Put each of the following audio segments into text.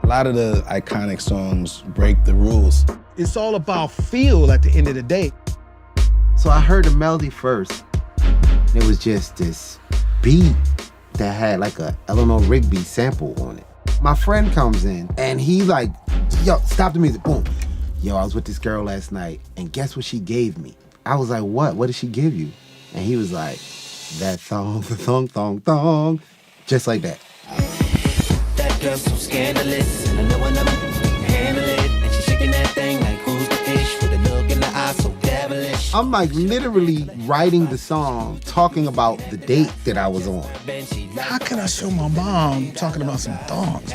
A lot of the iconic songs break the rules. It's all about feel at the end of the day. So I heard the melody first. It was just this beat that had like a Eleanor Rigby sample on it. My friend comes in and he like, yo, stop the music, boom. Yo, I was with this girl last night and guess what she gave me? I was like, what? What did she give you? And he was like, that thong, thong, thong, thong. Just like that. That girl's so scandalous, and I know I never handle it. And she's shaking that thing like who's the ish with a look in the eye so devilish. I'm like literally writing the song, talking about the date that I was on. How can I show my mom talking about some thongs?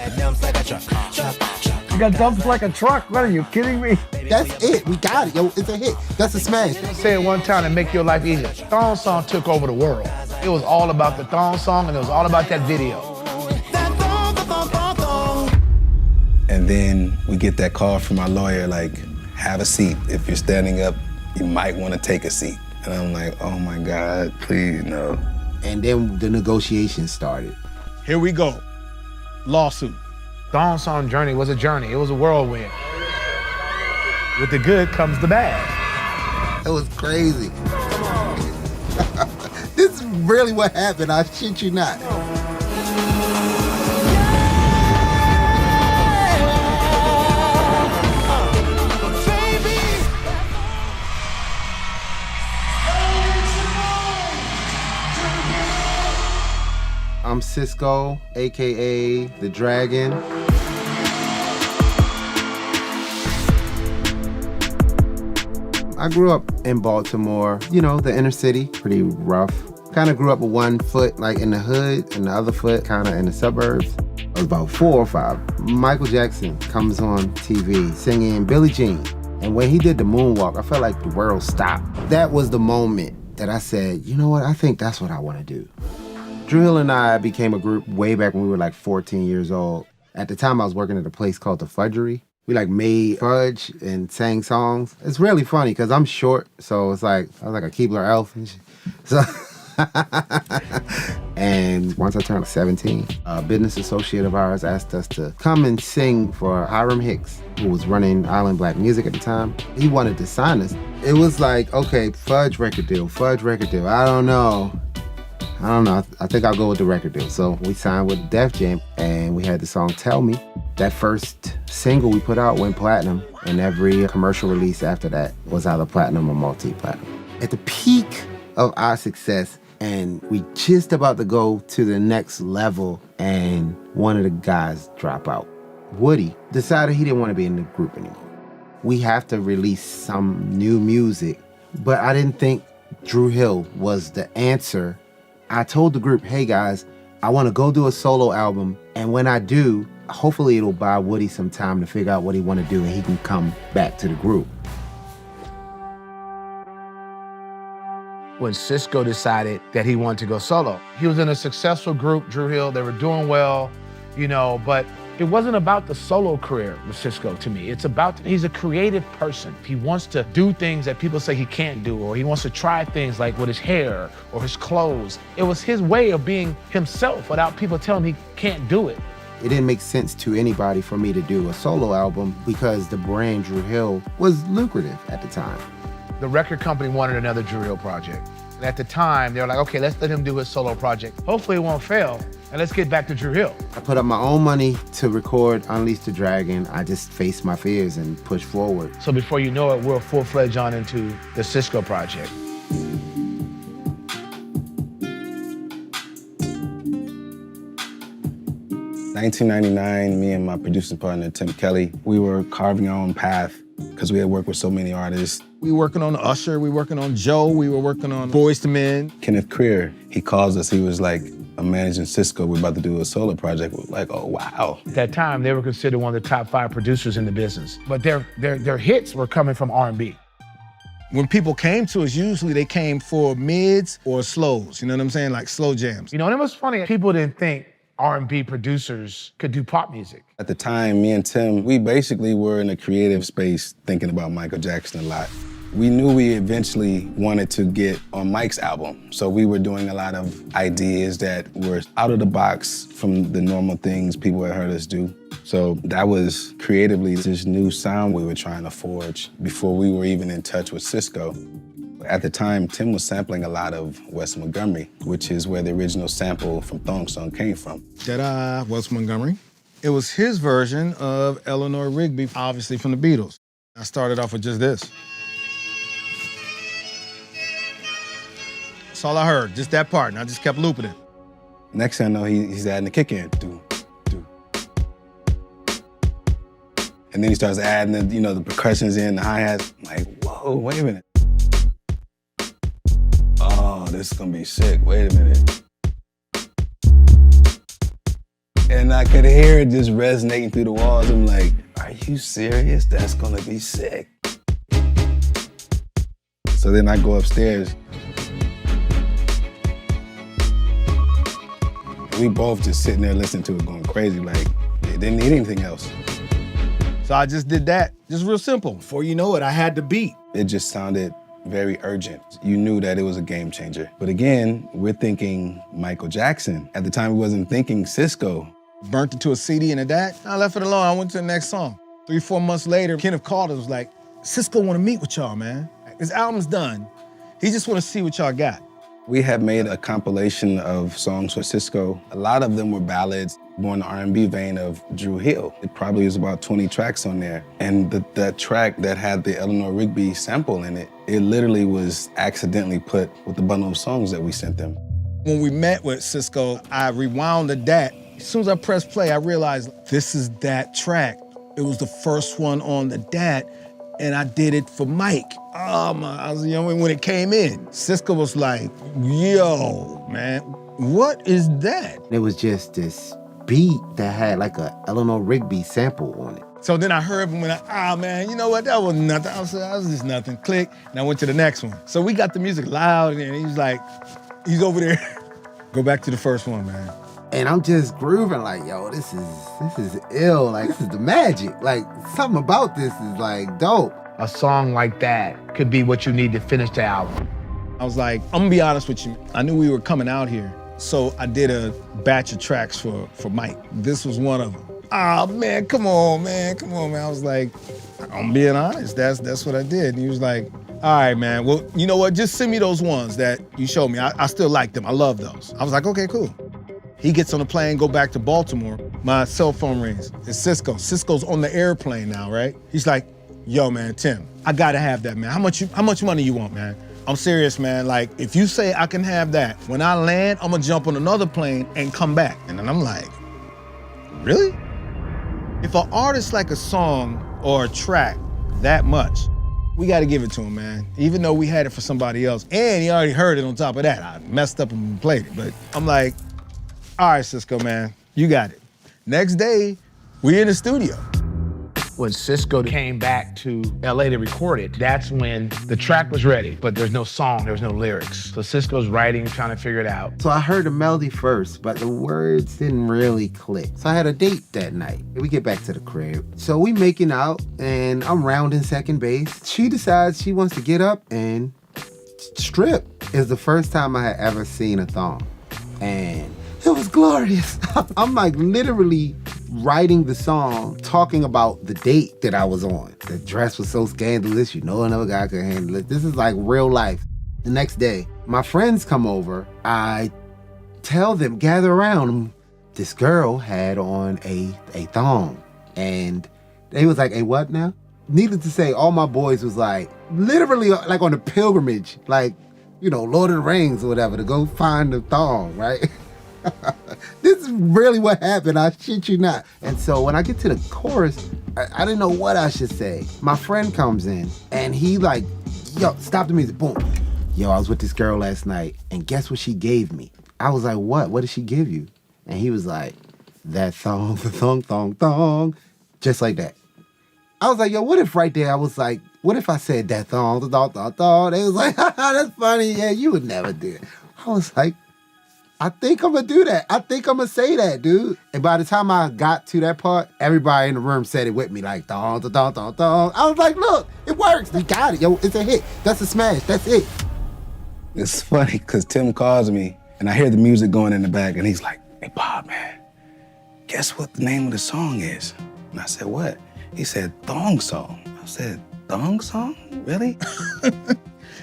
You got dumps like a truck. What, are you kidding me? That's it. We got it. Yo, it's a hit. That's a smash. Say it one time and make your life easier. Thong Song took over the world. It was all about the Thong Song and it was all about that video. And then we get that call from our lawyer, like, have a seat. If you're standing up, you might want to take a seat. And I'm like, oh my God, please, no. And then the negotiations started. Here we go. Lawsuit. Thong Song journey was a journey. It was a whirlwind. With the good comes the bad. It was crazy. This is really what happened. I shit you not. I'm Sisqó, AKA The Dragon. I grew up in Baltimore, you know, the inner city, pretty rough. Kind of grew up with one foot like in the hood and the other foot kind of in the suburbs. I was about 4 or 5. Michael Jackson comes on TV singing Billie Jean. And when he did the moonwalk, I felt like the world stopped. That was the moment that I said, you know what, I think that's what I want to do. Dru Hill and I became a group way back when we were like 14 years old. At the time, I was working at a place called The Fudgery. We like made fudge and sang songs. It's really funny because I'm short, so it's like, I was like a Keebler elf and shit. So, and once I turned 17, a business associate of ours asked us to come and sing for Hiram Hicks, who was running Island Black Music at the time. He wanted to sign us. It was like, okay, fudge record deal. I don't know. I think I'll go with the record deal. So we signed with Def Jam and we had the song Tell Me. That first single we put out went platinum, and every commercial release after that was either platinum or multi-platinum. At the peak of our success, and we just about to go to the next level, and one of the guys drop out. Woody decided he didn't want to be in the group anymore. We have to release some new music, but I didn't think Dru Hill was the answer. I told the group, hey guys, I want to go do a solo album, and when I do, hopefully it'll buy Woody some time to figure out what he want to do and he can come back to the group. When Sisqó decided that he wanted to go solo, he was in a successful group, Dru Hill, they were doing well, you know, but it wasn't about the solo career with Sisqó to me. It's about, he's a creative person. He wants to do things that people say he can't do, or he wants to try things like with his hair or his clothes. It was his way of being himself without people telling him he can't do it. It didn't make sense to anybody for me to do a solo album because the brand Dru Hill was lucrative at the time. The record company wanted another Dru Hill project. And at the time, they were like, okay, let's let him do his solo project. Hopefully it won't fail, and let's get back to Dru Hill. I put up my own money to record Unleash the Dragon. I just faced my fears and pushed forward. So before you know it, we're full-fledged on into the Sisqó project. 1999, me and my producing partner, Tim Kelly, we were carving our own path because we had worked with so many artists. We were working on Usher, we were working on Joe, we were working on Boyz II Men. Kenneth Creer, he calls us, he was like, I'm managing Sisqó, we're about to do a solo project. We're like, oh, wow. At that time, they were considered one of the top 5 producers in the business, but their hits were coming from R&B. When people came to us, usually they came for mids or slows, you know what I'm saying? Like slow jams. You know, and it was funny, people didn't think R&B producers could do pop music. At the time, me and Tim, we basically were in a creative space thinking about Michael Jackson a lot. We knew we eventually wanted to get on Mike's album, so we were doing a lot of ideas that were out of the box from the normal things people had heard us do. So that was creatively this new sound we were trying to forge before we were even in touch with Sisqó. At the time, Tim was sampling a lot of Wes Montgomery, which is where the original sample from Thong Song came from. Ta-da, Wes Montgomery. It was his version of Eleanor Rigby, obviously from the Beatles. I started off with just this. That's all I heard, just that part, and I just kept looping it. Next thing I know, he's adding the kick in. Do, do. And then he starts adding the, the percussions in, the hi-hats. I'm like, whoa, wait a minute. Oh, this is gonna be sick, wait a minute. And I could hear it just resonating through the walls. I'm like, are you serious? That's gonna be sick. So then I go upstairs. And we both just sitting there listening to it going crazy, like, it didn't need anything else. So I just did that, just real simple. Before you know it, I had the beat. It just sounded very urgent. You knew that it was a game changer. But again, we're thinking Michael Jackson. At the time, we wasn't thinking Sisqó. Burnt it to a CD and a DAT. I left it alone. I went to the next song. 3-4 months later, Kenneth called us, was like, Sisqó want to meet with y'all, man. His album's done. He just want to see what y'all got. We had made a compilation of songs for Sisqó. A lot of them were ballads, more in the R&B vein of Dru Hill. It probably was about 20 tracks on there. And that track that had the Eleanor Rigby sample in it, it literally was accidentally put with the bundle of songs that we sent them. When we met with Sisqó, I rewound the DAT. As soon as I pressed play, I realized this is that track. It was the first one on the DAT, and I did it for Mike. Oh my, I was young when it came in. Sisqó was like, yo, man, what is that? It was just this beat that had like a Eleanor Rigby sample on it. So then I heard him when man, you know what, that was nothing. I said, that was just nothing, click, and I went to the next one. So we got the music loud, and he was like, he's over there. Go back to the first one, man. And I'm just grooving like, yo, this is ill. Like, this is the magic. Like, something about this is like dope. A song like that could be what you need to finish the album. I was like, I'm gonna be honest with you. I knew we were coming out here, so I did a batch of tracks for Mike. This was one of them. Man, come on, man. I was like, I'm being honest, that's what I did. And he was like, all right, man, well, you know what? Just send me those ones that you showed me. I still like them, I love those. I was like, okay, cool. He gets on the plane, go back to Baltimore. My cell phone rings. It's Sisqó. Sisqó's on the airplane now, right? He's like, yo, man, Tim, I gotta have that, man. How much money you want, man? I'm serious, man. Like, if you say I can have that, when I land, I'm gonna jump on another plane and come back. And then I'm like, really? If an artist like a song or a track that much, we gotta give it to him, man. Even though we had it for somebody else, and he already heard it on top of that. I messed up and played it, but I'm like, all right, Sisqó, man, you got it. Next day, we in the studio. When Sisqó came back to LA to record it, that's when the track was ready, but there's no song, there was no lyrics. So Sisqó's writing, trying to figure it out. So I heard the melody first, but the words didn't really click. So I had a date that night. We get back to the crib. So we making out, and I'm rounding second base. She decides she wants to get up and strip. It's the first time I had ever seen a thong. And it was glorious. I'm like literally writing the song, talking about the date that I was on. The dress was so scandalous, you know another guy could handle it. This is like real life. The next day, my friends come over. I tell them, gather around. This girl had on a thong. And they was like, a what now? Needless to say, all my boys was like, literally like on a pilgrimage, like, you know, Lord of the Rings or whatever, to go find the thong, right? This is really what happened, I shit you not. And so when I get to the chorus, I didn't know what I should say. My friend comes in and he like, yo, stop the music, boom. Yo, I was with this girl last night and guess what she gave me? I was like, what? What did she give you? And he was like, that thong, the thong, thong, thong. Just like that. I was like, yo, what if right there I was like, what if I said that thong, the thong, thong, thong? They was like, haha, that's funny. Yeah, you would never do it. I was like, I think I'm gonna do that. I think I'm gonna say that, dude. And by the time I got to that part, everybody in the room said it with me, like, thong, thong, thong, thong, thong. I was like, look, it works. We got it, yo. It's a hit. That's a smash. That's it. It's funny, because Tim calls me, and I hear the music going in the back, and he's like, hey, Bob, man, guess what the name of the song is? And I said, what? He said, Thong Song. I said, Thong Song? Really?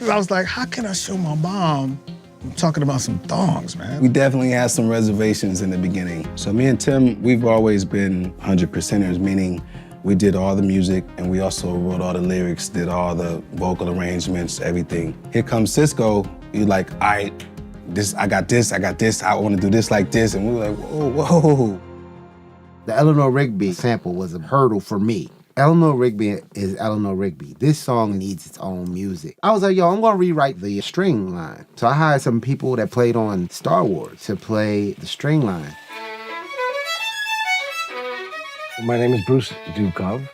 I was like, how can I show my mom I'm talking about some thongs, man? We definitely had some reservations in the beginning. So me and Tim, we've always been 100%ers, meaning we did all the music and we also wrote all the lyrics, did all the vocal arrangements, everything. Here comes Sisqó, you're like, all right, I got this, I want to do this like this. And we were like, whoa, whoa. The Eleanor Rigby sample was a hurdle for me. Eleanor Rigby is Eleanor Rigby. This song needs its own music. I was like, yo, I'm gonna rewrite the string line. So I hired some people that played on Star Wars to play the string line. My name is Bruce Dukov.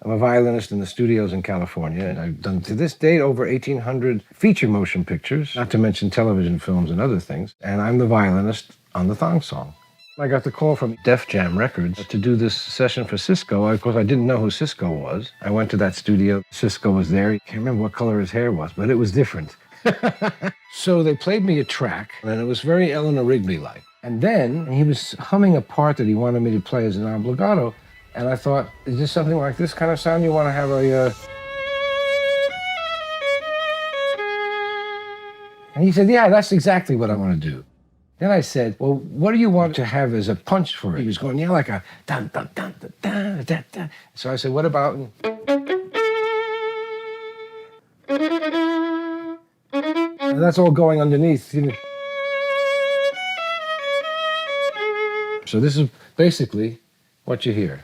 I'm a violinist in the studios in California, and I've done to this date over 1,800 feature motion pictures, not to mention television films and other things. And I'm the violinist on the Thong Song. I got the call from Def Jam Records to do this session for Sisqó. Of course, I didn't know who Sisqó was. I went to that studio. Sisqó was there. I can't remember what color his hair was, but it was different. So they played me a track, and it was very Eleanor Rigby-like. And then he was humming a part that he wanted me to play as an obligato, and I thought, is this something like this kind of sound you want to have a... And he said, yeah, that's exactly what I want to do. Then I said, well, what do you want to have as a punch for it? He was going, yeah, like a dun, dun, dun, dun, dun, dun, dun. So I said, what about... And that's all going underneath. You know. So this is basically what you hear.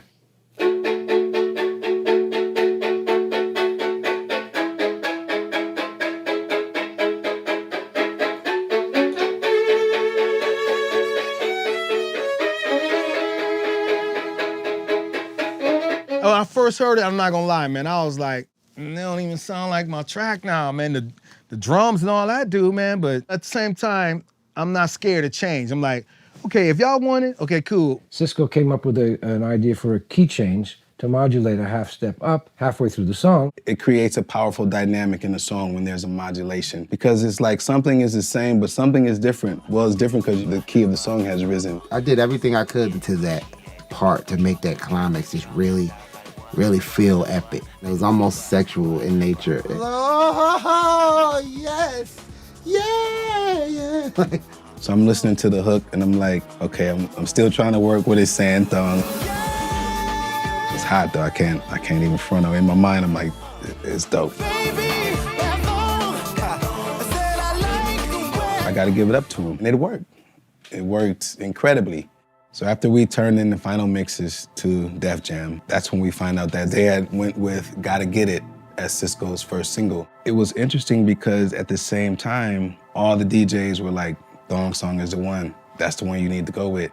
When I first heard it, I'm not gonna lie, man, I was like, they don't even sound like my track now, man. The drums and all that do, man, but at the same time, I'm not scared to change. I'm like, okay, if y'all want it, okay, cool. Sisqó came up with an idea for a key change to modulate a half step up halfway through the song. It creates a powerful dynamic in the song when there's a modulation, because it's like something is the same, but something is different. Well, it's different because the key of the song has risen. I did everything I could to that part to make that climax just really feel epic. It was almost sexual in nature. Oh, yes, yeah. So I'm listening to the hook and I'm like, okay, I'm still trying to work with his sand thong. It's hot though, I can't even front of it. In my mind, I'm like, it's dope. I gotta give it up to him, and it worked. It worked incredibly. So after we turned in the final mixes to Def Jam, that's when we find out that they had went with Gotta Get It as Sisqó's first single. It was interesting because at the same time, all the DJs were like, Thong Song is the one. That's the one you need to go with.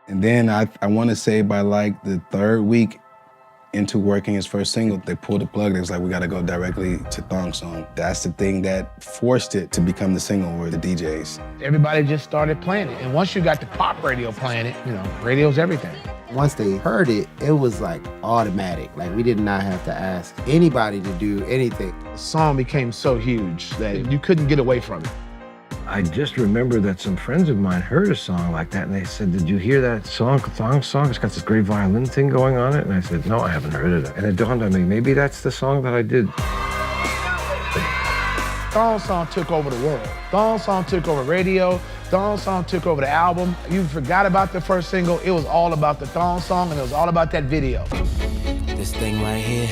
And then I want to say by like the third week into working his first single, they pulled the plug. It was like, we got to go directly to Thong Song. That's the thing that forced it to become the single, were the DJs. Everybody just started playing it. And once you got the pop radio playing it, you know, radio's everything. Once they heard it, it was like automatic. Like we did not have to ask anybody to do anything. The song became so huge that you couldn't get away from it. I just remember that some friends of mine heard a song like that, and they said, did you hear that song, Thong Song? It's got this great violin thing going on it. And I said, no, I haven't heard it. And it dawned on me, maybe that's the song that I did. Thong Song took over the world. Thong Song took over radio. Thong Song took over the album. You forgot about the first single. It was all about the Thong Song, and it was all about that video. This thing right here.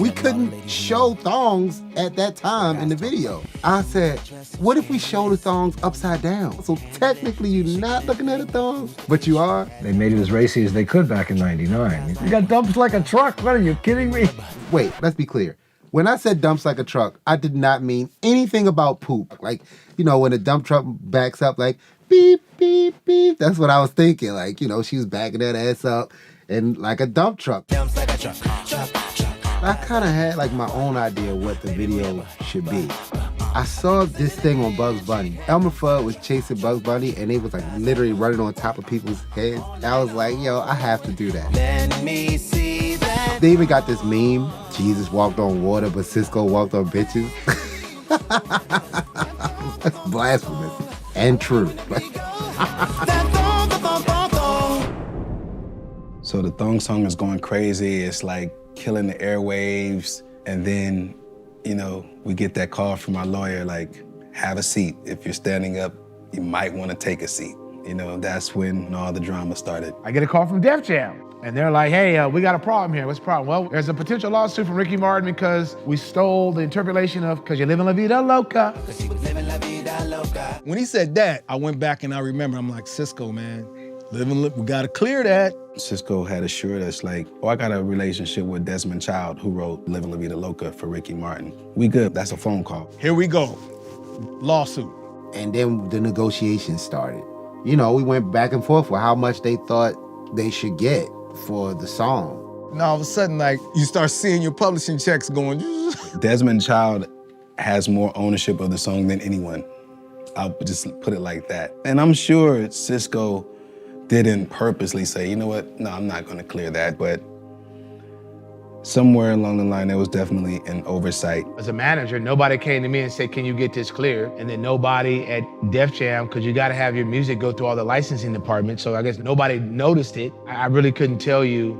We couldn't show thongs at that time in the video. I said, what if we show the thongs upside down? So technically you're not looking at a thong, but you are. They made it as racy as they could back in '99. You got dumps like a truck. What, are you kidding me? Wait, let's be clear. When I said dumps like a truck, I did not mean anything about poop. Like, you know, when a dump truck backs up, like, beep, beep, beep. That's what I was thinking. Like, you know, she was backing that ass up and like a dump truck. Dumps like a truck. I kind of had like my own idea of what the video should be. I saw this thing on Bugs Bunny. Elmer Fudd was chasing Bugs Bunny and they was like literally running on top of people's heads. I was like, yo, I have to do that. Let me see that. They even got this meme, Jesus walked on water, but Sisqó walked on bitches. That's blasphemous and true. That So the Thong Song is going crazy. It's like killing the airwaves. And then, you know, we get that call from our lawyer, like, have a seat. If you're standing up, you might want to take a seat. You know, that's when all the drama started. I get a call from Def Jam. And they're like, hey, we got a problem here. What's the problem? Well, there's a potential lawsuit from Ricky Martin because we stole the interpolation of "Cause You're Living La Vida Loca." When he said that, I went back and I remember, I'm like, Sisqó, man, we gotta clear that. Sisqó had assured us, like, oh, I got a relationship with Desmond Child, who wrote Living La Vida Loca for Ricky Martin. We good, that's a phone call. Here we go, lawsuit. And then the negotiations started. You know, we went back and forth with how much they thought they should get for the song. And all of a sudden, like, you start seeing your publishing checks going. Desmond Child has more ownership of the song than anyone. I'll just put it like that. And I'm sure Sisqó didn't purposely say, you know what, no, I'm not gonna clear that, but somewhere along the line, there was definitely an oversight. As a manager, nobody came to me and said, can you get this cleared? And then nobody at Def Jam, because you got to have your music go through all the licensing departments. So I guess nobody noticed it. I really couldn't tell you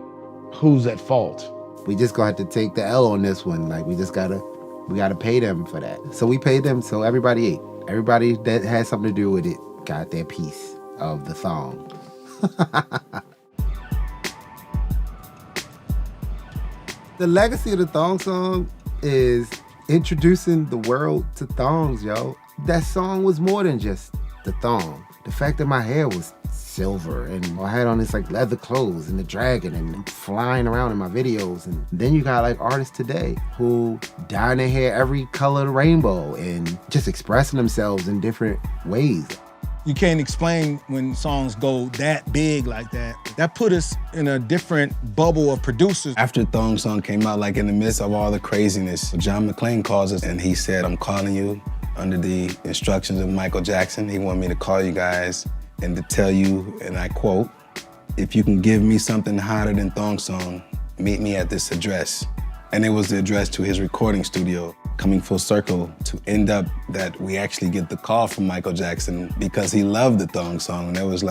who's at fault. We just gonna have to take the L on this one. Like, we gotta pay them for that. So we paid them, so everybody ate. Everybody that had something to do with it got their piece of the thong. The legacy of the Thong Song is introducing the world to thongs, yo. That song was more than just the thong. The fact that my hair was silver and I had on this like leather clothes and the dragon and flying around in my videos. And then you got like artists today who dye their hair every color of the rainbow and just expressing themselves in different ways. You can't explain when songs go that big like that. That put us in a different bubble of producers. After Thong Song came out, like in the midst of all the craziness, John McClane calls us and he said, I'm calling you under the instructions of Michael Jackson. He wanted me to call you guys and to tell you, and I quote, if you can give me something hotter than Thong Song, meet me at this address. And it was the address to his recording studio. Coming full circle to end up that we actually get the call from Michael Jackson because he loved the Thong Song. And it was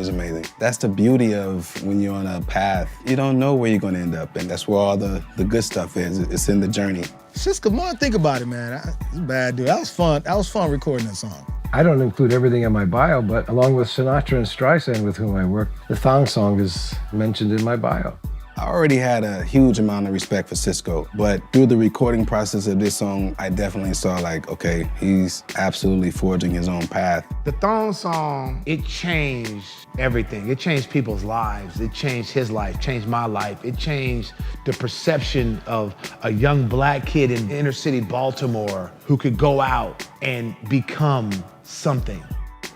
amazing. That's the beauty of when you're on a path. You don't know where you're gonna end up, and that's where all the good stuff is. It's in the journey. Sisqó, man, think about it, man. It's a bad dude. That was fun. That was fun recording that song. I don't include everything in my bio, but along with Sinatra and Streisand, with whom I work, the Thong Song is mentioned in my bio. I already had a huge amount of respect for Sisqó, but through the recording process of this song, I definitely saw like, okay, he's absolutely forging his own path. The Thong Song, it changed everything. It changed people's lives. It changed his life, changed my life. It changed the perception of a young black kid in inner city Baltimore who could go out and become something.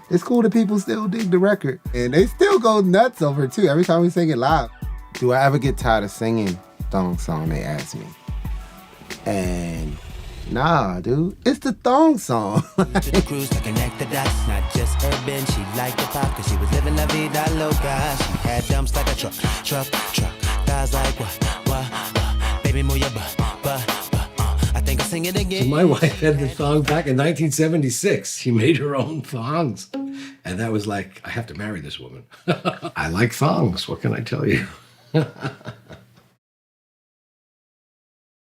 It's cool that people still dig the record. And they still go nuts over it too, every time we sing it live. Do I ever get tired of singing Thong Song, they ask me. And nah, dude, it's the Thong Song. To the cruise to connect the dots, not just urban. She liked the pop cause she was living la vida loca. She had dumps like a truck. Thighs like what? Baby, move your butt. I think I'll sing it again. So my wife had the thong back in 1976. She made her own thongs. And that was like, I have to marry this woman. I like thongs, what can I tell you?